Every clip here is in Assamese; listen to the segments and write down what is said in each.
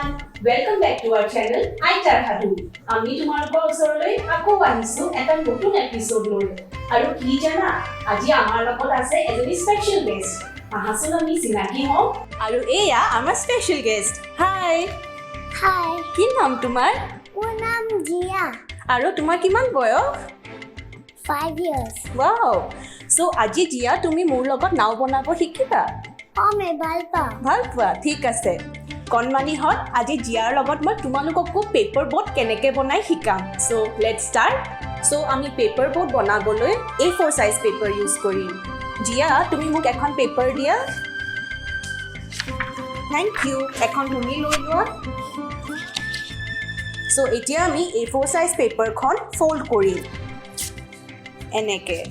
everyone, welcome back to our channel আইতাৰ সাধু। আমি তোমালোকৰ ওচৰলৈ আকৌ আহিছো এটা নতুন এপিসোড লৈ। আৰু কি জানা, আজি আমাৰ লগত আছে এজনী স্পেশাল গেষ্ট। আহাচোন আমি চিনাকি হওঁ। আৰু এয়া আমাৰ স্পেশাল গেষ্ট। হাই। হাই, কি নাম তোমাৰ? মোৰ নাম জিয়া। আৰু তোমাৰ কিমান বয়স? 5 years. ৱাও। সো আজি জিয়া তুমি মোৰ লগত নাও বনাব শিকিবা? মই ভাল পাওঁ। ভাল পোৱা? ঠিক আছে। কণমানিহঁত, আজি জিয়াৰ লগত মই তোমালোককো পেপাৰ বোট কেনেকৈ বনাই শিকাম। So let's start. সো আমি পেপাৰ বোট বনাবলৈ A4 সাইজ পেপাৰ ইউজ কৰিম। জিয়া, তুমি মোক এখন পেপাৰ দিয়া। Thank you. এখন তুমি লৈ লোৱা। সো এতিয়া আমি A4 সাইজ পেপাৰখন ফল্ড কৰিম এনেকৈ।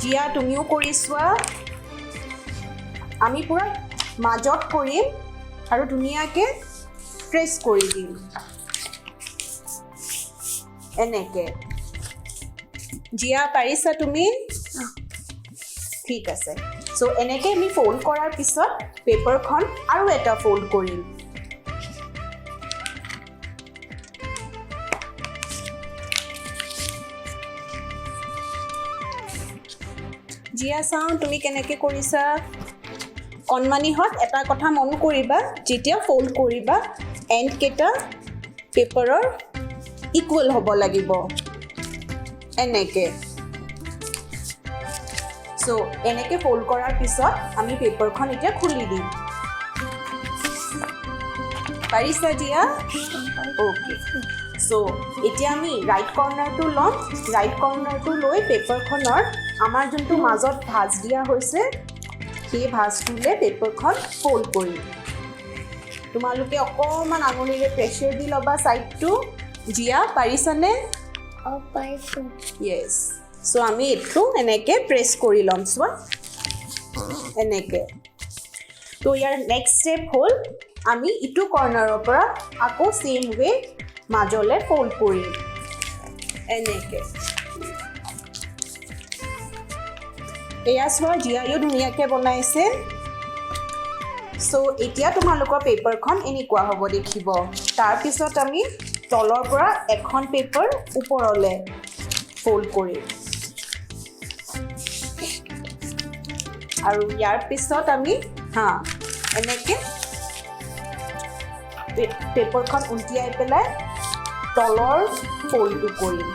জিয়া, তুমিও কৰি চোৱা। আমি পুৰা মাজত কৰিম আৰু ধুনীয়াকৈ প্ৰেছ কৰি দিম এনেকৈ। জিয়া, পাৰিছা তুমি? ঠিক আছে। সো এনেকৈ আমি ফল্ড কৰাৰ পিছত পেপাৰখন আৰু এটা ফল্ড কৰিম। জিয়া, চাওঁ তুমি কেনেকৈ কৰিছা। কণমানিহঁত, এটা কথা মন কৰিবা, যেতিয়া ফল্ড কৰিবা এণ্ডকেইটা পেপাৰৰ ইকুৱেল হ'ব লাগিব এনেকৈ। সো এনেকৈ ফল্ড কৰাৰ পিছত আমি পেপাৰখন এতিয়া খুলি দিম। পাৰিছা জিয়া? অ'কে। সো এতিয়া আমি ৰাইট কৰ্নাৰটো ল'ম। ৰাইট কৰ্নাৰটো লৈ পেপাৰখনৰ আমাৰ যোনটো মাজত ভাঁজ দিয়া হৈছে সেই ভাঁজটোলে পেপাৰখন ফল্ড কৰিম। তোমালোকে অকণমান আঙুলিৰে প্ৰেছাৰ দি ল'বা ছাইডটো। জিয়া, পাৰিছানে? পাইছোঁ। য়েছ। সো আমি এইটো এনেকৈ প্ৰেছ কৰি ল'ম। চোৱা এনেকৈ। তো ইয়াৰ নেক্সট ষ্টেপ হ'ল আমি ইটো কৰ্নাৰৰ পৰা আকৌ ছেইম ৱে মাজলৈ ফল্ড কৰিম এনেকৈ। এয়া চোৱা, জিয়াইও ধুনীয়াকৈ বনাইছে। সো এতিয়া তোমালোকৰ পেপাৰখন এনেকুৱা হ'ব দেখিব। তাৰপিছত আমি তলৰ পৰা এখন পেপাৰ ওপৰলৈ ফল্ড কৰিম আৰু ইয়াৰ পিছত আমি এনেকৈ পেপাৰখন উল্টিয়াই পেলাই তলৰ ফল্ডটো কৰিম।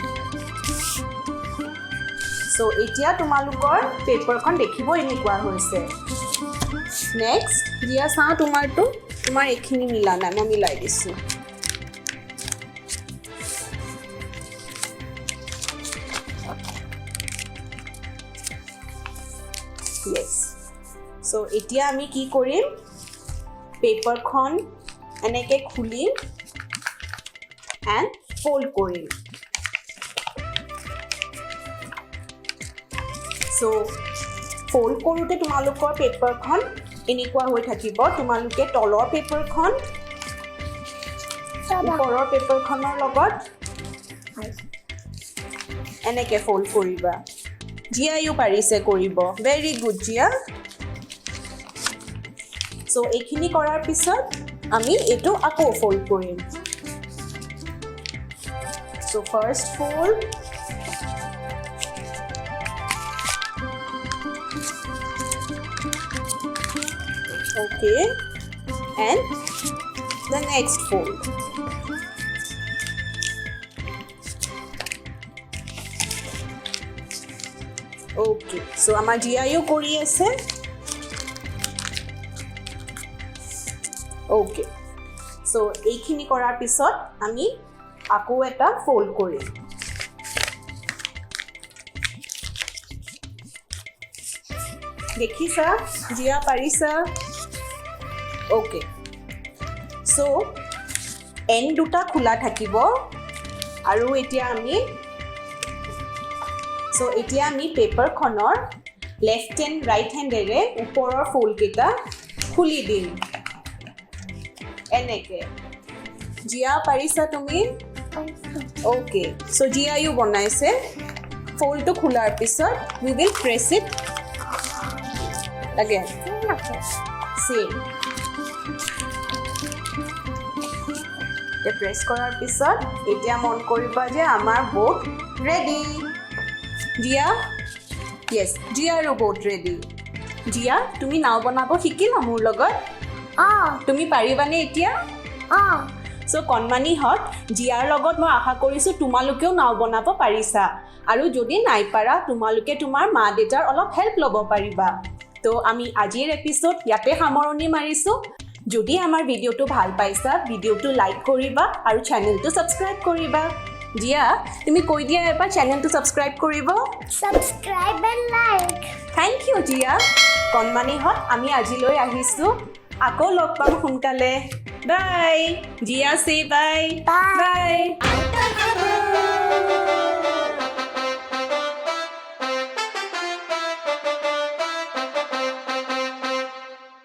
সো এতিয়া তোমালোকৰ পেপাৰখন দেখিব এনেকুৱা হৈছে। নেক্সট জিয়া, চাওঁ তোমাৰটো। তোমাৰ এইখিনি মিলা নাই, মই মিলাই দিছোঁ। য়েছ। সো এতিয়া আমি কি কৰিম, পেপাৰখন এনেকৈ খুলিম এণ্ড ফল্ড কৰিম। সো ফল্ড কৰোঁতে তোমালোকৰ পেপাৰখন এনেকুৱা হৈ থাকিব। তোমালোকে তলৰ পেপাৰখন ওপৰৰ পেপাৰখনৰ লগত এনেকৈ ফল্ড কৰিবা। জিয়াইও পাৰিছে কৰিব। ভেৰি গুড জিয়া। সো এইখিনি কৰাৰ পিছত আমি এইটো আকৌ ফল্ড কৰিম। So first fold, okay, and the next fold. Okay, so আমাৰ জিয়াইও কৰি আছে। Okay, so এইখিনি কৰাৰ পিছত আমি আকৌ এটা ফল্ড কৰিম। দেখিছা জিয়া, পাৰিছা? অ'কে। সো এণ্ড দুটা খোলা থাকিব আৰু এতিয়া আমি পেপাৰখনৰ লেফ্ট হেণ্ড ৰাইট হেণ্ডেৰে ওপৰৰ ফল্ডকেইটা খুলি দিম এনেকৈ। জিয়া, পাৰিছা তুমি? অ'কে। সো জিয়াইও বনাইছে। ফল্ডটো খোলাৰ পিছত we will press it again. Same. এতিয়া প্ৰেছ কৰাৰ পিছত এতিয়া মন কৰিবা যে আমাৰ বোট ৰেডি জিয়া য়েছ জিয়াৰো বোট ৰেডি জিয়া তুমি নাও বনাব শিকিলা মোৰ লগত তুমি পাৰিবানে এতিয়া চ' কণমানিহঁত জিয়াৰ লগত মই আশা কৰিছোঁ তোমালোকেও নাও বনাব পাৰিছা আৰু যদি নাই পাৰা তোমালোকে তোমাৰ মা দেউতাৰ অলপ হেল্প ল'ব পাৰিবা তো আমি আজিৰ এপিছ'ড ইয়াতে সামৰণি মাৰিছোঁ যদি আমাৰ ভিডিঅ'টো ভাল পাইছা ভিডিঅ'টো লাইক কৰিবা আৰু চেনেলটো ছাবস্ক্ৰাইব কৰিবা জিয়া তুমি কৈ দিয়া এবাৰ চেনেলটো ছাবস্ক্ৰাইব কৰিব Subscribe and like. Thank you জিয়া কণমানিহঁত আমি আজিলৈ আহিছোঁ আকৌ লগ পাম সোনকালে বাই জিয়া চে বাই Bye. বাই